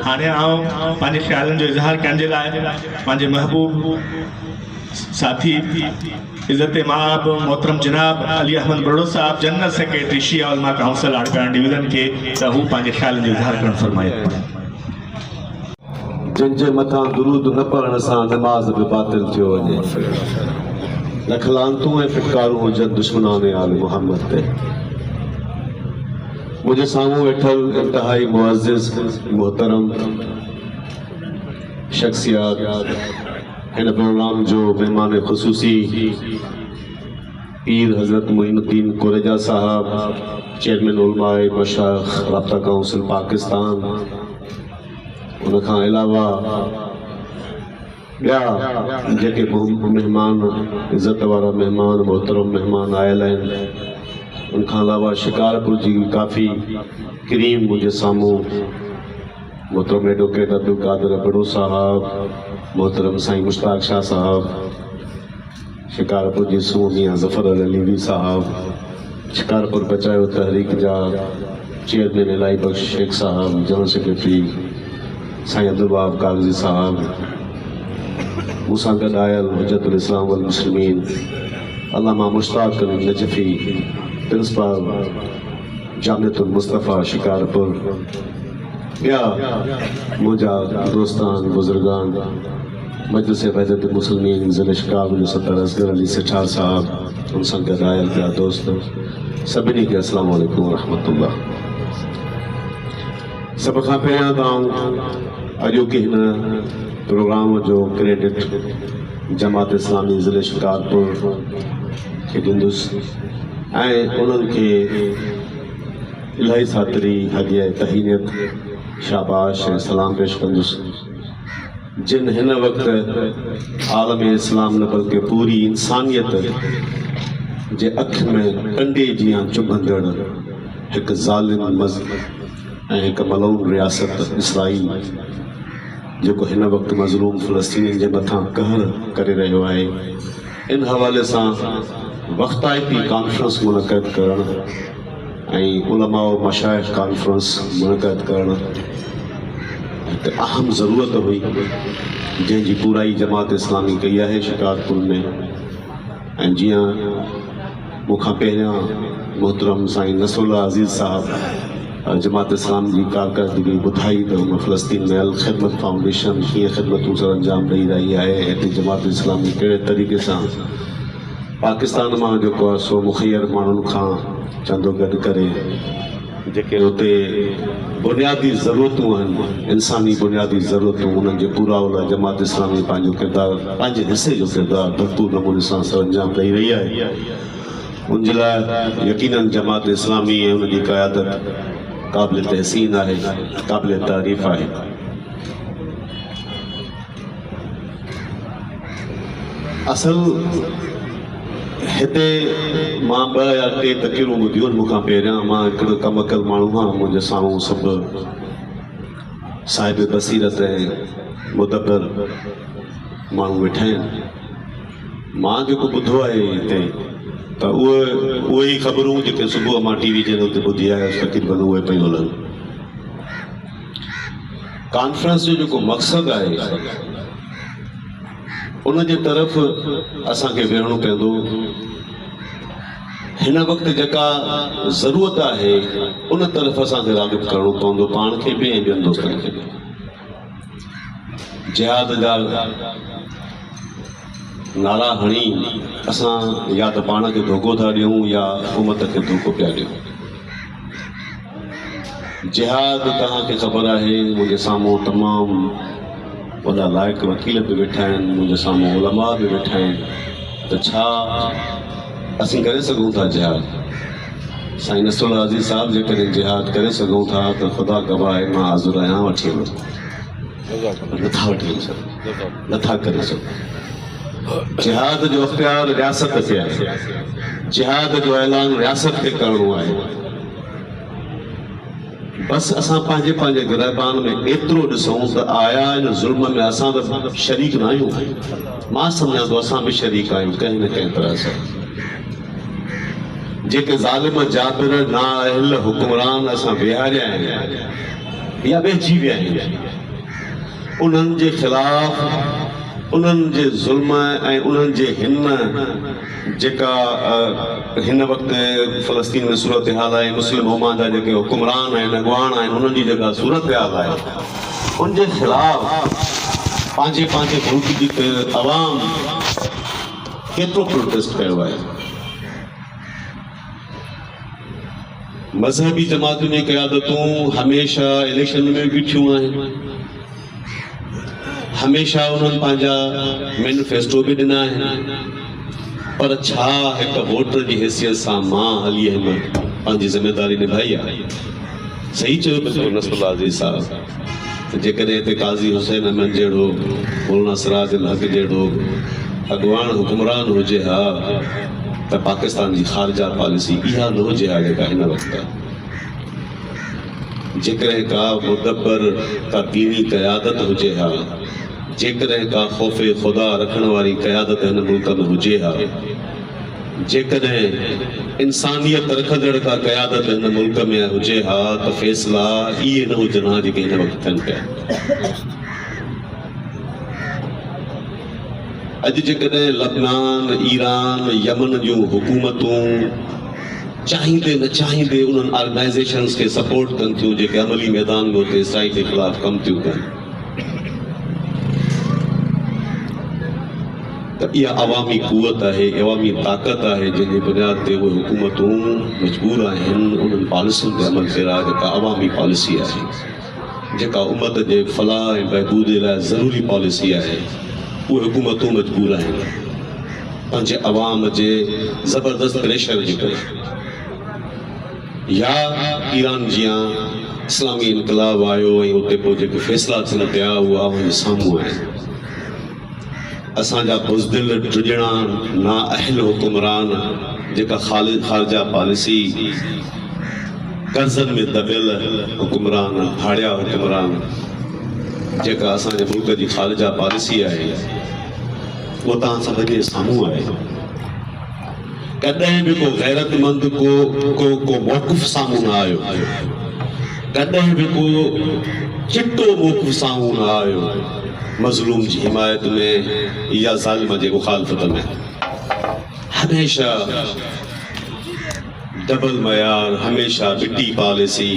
हाणे आउं पंहिंजे ख़्यालनि जो इज़हार करण जे लाइ पंहिंजे महबूब साथी इज़्ज़त माब मोहतरम जनाब अली अहमद बड़ो साहब जनरल सेक्रेटरी शिया उलमा काउंसिल आड़कान डिवीज़न के त हू पंहिंजे ख़्यालनि जो इज़हार करणु फरमाए। जिनजे मथां दुरूद न पढ़ण सां नमाज़ बि बातिल थियो वञे। लख लानतूं ऐं फिटकारूं हुजनि दुश्मनान आल मुहम्मद ते। मुझे साम्हूं वेठल इंतहाई मुअज़्ज़िज़ मोहतरम शख्सियत हिन प्रोग्राम जो मेहमान ख़ुसूसी पीर हज़रत मोइनुद्दीन कुरेजा साहब चेयरमैन उलमाए मशाइख़ राब्ता काउंसिल पाकिस्तान, उन खां अलावा ॿिया जेके मेहमान इज़त वारा मेहमान मोहतरम मेहमान आयल आहिनि, उन खां अलावा शिकारपुर जी काफ़ी क्रीम मुंहिंजे साम्हूं मोहतरम एडवोकेट अब्दुल कादिर बड़ो साहब, मोहतरम साईं मुश्ताक शाह साहब, शिकारपुर जी सूह मियां ज़फ़र अली साहब, शिकारपुर बचायो तहरीक जा चेयरमैन इलाही बख्श शेख साहब, जनरल सेक्रेटरी साईं अब्दुल वहाब कागज़ी साहब, मूसां गॾु आयल हुज्जतुल इस्लाम वल मुस्लिमीन अल्लामा मुश्ताक अली नजफ़ी, प्रिंसिपल जामिअतुल मुस्तफ़ा शिकारपुर, ॿिया मुंहिंजा दोस्तान बुज़ुर्गान मजलिस वहदत मुस्लिमीन ज़िले शिकारपुर जो सदर असगर अली सिठार साहब, उन सां गॾु आयल ॿिया दोस्त, सभिनी खे अस्सलामु अलैकुम वरहमतुल्लाह। सब खां पहिरियां त अॼोके हिन प्रोग्राम जो क्रेडिट जमात इस्लामी ज़िले शिकारपुर खे ॾींदुसि ऐं उन्हनि खे इलाही सातरी हदिया तहीनियत शाबाश ऐं सलाम पेश कंदुसि, जिन हिन वक़्तु आलम इस्लाम न बल्कि पूरी इंसानियत जे अख में कंडे जियां चुभंदड़ हिकु ज़ालिम ऐं हिकु मलऊन रियासत इसराईल जेको हिन वक़्तु मज़लूम फ़लस्तीनियुनि जे मथां कहर करे रहियो आहे, इन हवाले सां वक़्ताइती कॉन्फ्रेंस मुनक़द करणु ऐं उलमा व मशाइख़ कॉन्फ्रेंस मुनक़द करणु हिकु अहम ज़रूरत हुई, जंहिंजी पूराई जमात इस्लामी कई आहे शिकारपुर में। ऐं जीअं मूंखां पहिरियां मोहतरम साईं नसरुल्लाह अज़ीज़ साहब जमात इस्लाम जी कारकर्दगी ॿुधाई त हुन फ़लस्तीन में अल ख़िदमत फाउंडेशन कीअं ख़िदमतूं सर अंजाम ॾेई रही आहे, हिते जमात इस्लामी कहिड़े तरीक़े सां पाकिस्तान मां जेको आहे सो मुख़ैर माण्हुनि खां चंदो गॾु करे जेके हुते बुनियादी ज़रूरतूं आहिनि, इंसानी बुनियादी ज़रूरतूं, उन्हनि जे पूराउ लाइ जमात इस्लामी पंहिंजो किरदारु, पंहिंजे हिसे जो किरदारु भरपूर नमूने सां सर अंजाम ॾेई रही आहे। उनजे लाइ यकीनन जमात इस्लामी ऐं उनजी क़यादत क़ाबिल तहसीन आहे, क़ाबिल तारीफ़ आहे। असल हिते मां 2 या 3 तक़रीरूं ॿुधियूं आहिनि मूंखां पहिरियां। मां हिकिड़ो कम कल माण्हू आहियां, मुंहिंजे साम्हूं सभु साहिब बसीरत ऐं मुदब्बर माण्हू वेठा आहिनि। मां जेको ॿुधो आहे हिते त उहे ई ख़बरूं जेके सुबुह मां टीवी चैनल ते ॿुधी आयुसि तक़रीबन उहे पियूं हलनि। कॉन्फ्रेंस जो जेको मक़सदु आहे उन जे तरफ़ असांखे वेहणो पवंदो। हिन वक़्तु जेका ज़रूरत आहे उन तरफ़ असांखे राग़िब करणो पवंदो, पाण खे बि ऐं ॿियनि दोस्तनि खे बि। जिहाद जा नारा हणी असां या त पाण खे धोखो था ॾियूं या उमत खे धोखो पिया ॾियूं। जिहाद तव्हांखे ख़बर आहे, मुंहिंजे साम्हूं तमामु वॾा लाइक़ु वकील बि वेठा आहिनि, मुंहिंजे साम्हूं उलमा बि वेठा आहिनि, त छा असीं करे सघूं था जिहाद? साईं नसरुल्लाह अज़ीज़ साहब जेकॾहिं जिहाद करे सघूं था त ख़ुदा गवाह आहे मां हाज़ुर आहियां, वठी वञो। नथा वठी वञो, नथा करे सघूं। जिहाद जो अख़्तियार रियासत ते आहे, जिहाद जो ऐलान रियासत खे करिणो आहे। बसि असां पंहिंजे पंहिंजे गिरहबान में एतिरो ॾिसूं त आया इन ज़ुल्म में असां त शरीक न आहियूं। मां सम्झां थो असां बि शरीक आहियूं कंहिं न कंहिं तरह सां। जेके ज़ालिम जाबिर नाअहल हुक्मरान असां विहारिया आहिनि, या बहिजी विया आहिनि। उन्हनि जे ख़िलाफ़ उन्हनि जे ज़ुल्म ऐं उन्हनि जे जेका हिन वक़्तु फ़लस्तीन में सूरत हाल आहे, मुस्लिम उम्मा जा जेके हुकुमरान आहिनि, अॻुवान आहिनि, उन्हनि जी जेका सूरत हाल आहे, उन जे ख़िलाफ़ पंहिंजे मुल्क जी अवाम केतिरो प्रोटेस्ट कयो आहे। मज़हबी जमातुनि जी क़यादतूं हमेशह इलेक्शन में बीठियूं आहिनि, हमेशह उन्होंने पंहिंजा मैनिफेस्टो भी ॾिना आहिनि, पर छा हिकु वोटर की हैसियत सां मां अली अहमद पंहिंजी ज़िम्मेदारी निभाई आहे। सही चयो पियो नसरुल्लाह अज़ीज़ साहब, जेकॾहिं हिते काज़ी हुसैन अहमद जहिड़ो, मौलाना सिराज अल हक़ जहिड़ो अॻुवान हुकुमरान हुजे हा त पाकिस्तान जी ख़ारजा पॉलिसी इहा न हुजे हा जेका हिन वक़्तु आहे। जेकॾहिं का मुदब्बर का दीनी क़यादत हुजे हा, जेकॾहिं का ख़ौफ़े ख़ुदा रखण वारी क़यादत हिन मुल्क में हुजे हा, जेकॾहिं इंसानियत रखंदड़ का क़यादत हिन मुल्क में हुजे हा त फ़ैसिला इहे न हुजनि हा जेके हिन वक़्तु थियनि पिया। अॼु जेकॾहिं लबनान, ईरान, यमन जूं हुकूमतूं चाहींदे न चाहींदे उन्हनि ऑर्गेनाइज़ेशन्स खे सपोर्ट कनि थियूं जेके अमली मैदान में उते इसराईल जे ख़िलाफ़ कमु थियूं कनि, त इहा अवामी क़ुवत आहे, अवामी ताक़त आहे, जंहिंजी बुनियाद ते उहे हुकूमतूं मजबूर आहिनि उन्हनि पॉलिसियुनि ते अमल करा जेका अवामी पॉलिसी आहे, जेका उम्मत जे फलाह ऐं बहबूद लाइ ज़रूरी पॉलिसी आहे। उहे हुकूमतूं मजबूर आहिनि पंहिंजे अवाम जे ज़बरदस्त प्रेशर जे करे, या ईरान जीअं इस्लामी इनकलाब आयो ऐं उते पोइ जेके फ़ैसिला थियनि पिया उहे अवाम जे साम्हूं आहिनि। असांजा बुज़दिल टिजणा नाअहल हुकुमरान जेका ख़ारजा पॉलिसी, कर्ज़नि में दबियल हुकुमरान, भाड़िया हुकुमरान, जेका असांजे मुल्क जी ख़ारजा पॉलिसी आहे उहो तव्हां सभिनी जे साम्हूं आहे। कॾहिं बि को गैरतमंद को मौक़िफ़ साम्हूं न आयो, कॾहिं बि को चिट्टो मौक़िफ़ साम्हूं न आयो मज़लूम जी हिमायत में या ज़ालिम जे मुखालफ़त में। हमेशह डबल मयार, हमेशह बिटी पॉलिसी,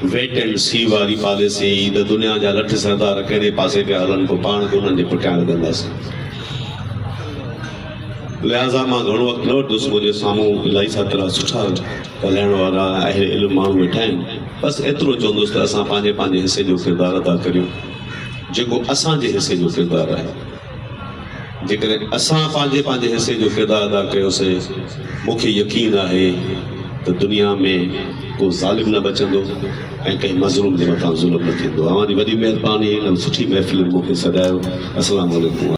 वेट एंड सी वारी पॉलिसी, त दुनिया जा लठ सरदार कहिड़े पासे पिया हलनि पोइ पाण खे उन्हनि जे पुठियां लॻंदासीं। लिहाज़ा मां घणो वक़्तु न वठुसि, मुंहिंजे साम्हूं इलाही साथीरा सुठा ॻाल्हाइण वारा अहिड़े इल्मु माण्हू वेठा आहिनि। बसि एतिरो चवंदुसि त असां पंहिंजे हिसे जो किरदारु अदा करियूं जेको असांजे हिसे जो किरदारु आहे। जेकॾहिं असां पंहिंजे हिसे जो किरदारु अदा कयोसीं, मूंखे यकीन आहे त दुनिया में को ज़ालिम न बचंदो ऐं कंहिं मज़लूम जे मथां ज़ुल्म न थींदो। अवां जी वॾी महिरबानी, हिन सुठी महफ़िल मूंखे सॾायो। अस्सलामु अलैकुम।